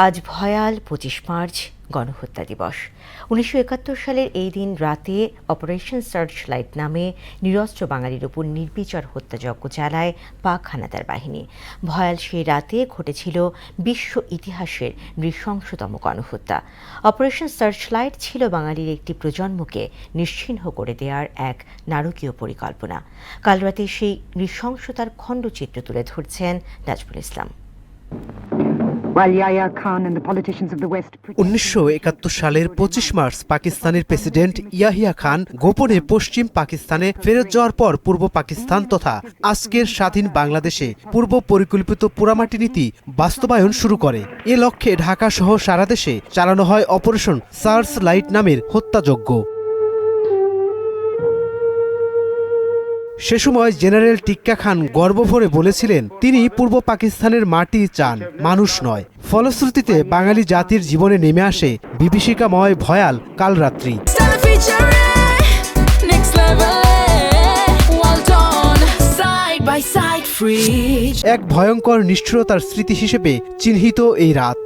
আজ ভয়াল ২৫ মার্চ গণহত্যা দিবস। ১৯৭১ সালের এই দিন রাতে অপারেশন সার্চ লাইট নামে নিরস্ত্র বাঙালির উপর নির্বিচার হত্যাযজ্ঞ চালায় পাক হানাদার বাহিনী। ভয়াল সেই রাতে ঘটেছিল বিশ্ব ইতিহাসের নৃশংসতম গণহত্যা। অপারেশন সার্চ লাইট ছিল বাঙালির একটি প্রজন্মকে নিশ্চিহ্ন করে দেওয়ার এক নারকীয় পরিকল্পনা। কাল রাতে সেই নৃশংসতার খণ্ডচিত্র তুলে ধরছেন নাজমুল ইসলাম। ১৯৭১ সালের ২৫ মার্চ পাকিস্তানের প্রেসিডেন্ট ইয়াহিয়া খান গোপনে পশ্চিম পাকিস্তানে ফেরত যাওয়ার পর পূর্ব পাকিস্তান তথা আজকের স্বাধীন বাংলাদেশে পূর্ব পরিকল্পিত পোড়ামাটি নীতি বাস্তবায়ন শুরু করে। এ লক্ষ্যে ঢাকা সহ সারা দেশে চালানো হয় অপারেশন সার্চ লাইট নামের হত্যাযজ্ঞ। সে সময় জেনারেল টিক্কা খান গর্বভরে বলেছিলেন তিনি পূর্ব পাকিস্তানের মাটি চান, মানুষ নয়। ফলশ্রুতিতে বাঙালি জাতির জীবনে নেমে আসে বিভীষিকাময় ভয়াল কালরাত্রি। এক ভয়ঙ্কর নিষ্ঠুরতার স্মৃতি হিসেবে চিহ্নিত এই রাত।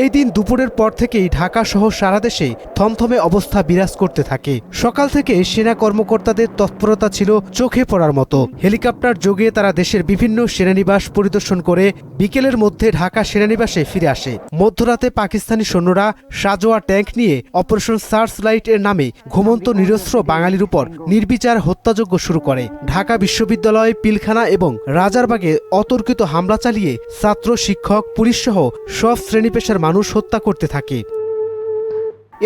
এই দিন দুপুরের পর থেকেই ঢাকা সহ সারা দেশে থমথমে অবস্থা বিরাজ করতে থাকে। সকাল থেকে সেনা কর্মকর্তাদের তৎপরতা ছিল চোখে পড়ার মতো। হেলিকপ্টার যোগে তারা দেশের বিভিন্ন সেনানিবাস পরিদর্শন করে বিকেলের মধ্যে ঢাকা সেনানিবাসে ফিরে আসে। মধ্যরাতে পাকিস্তানি সৈন্যরা সাজোয়া ট্যাঙ্ক নিয়ে অপারেশন সার্চ লাইট এর নামে ঘুমন্ত নিরস্ত্র বাঙালির উপর নির্বিচার হত্যাযজ্ঞ শুরু করে। ঢাকা বিশ্ববিদ্যালয়, পিলখানা এবং রাজারবাগে অতর্কিত হামলা চালিয়ে ছাত্র, শিক্ষক, পুলিশ সহ সব শ্রেণী পেশার মানুষ হত্যা করতে থাকে।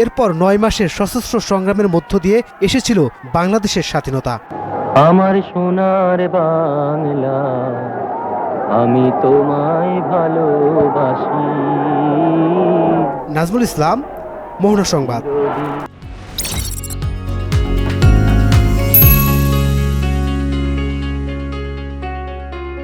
এরপর ৯ মাসের সশস্ত্র সংগ্রামের মধ্য দিয়ে এসেছিল বাংলাদেশের স্বাধীনতা। আমার সোনার বাংলা, আমি তোমায় ভালোবাসি। নাজমুল ইসলাম, মোহনা সংবাদ।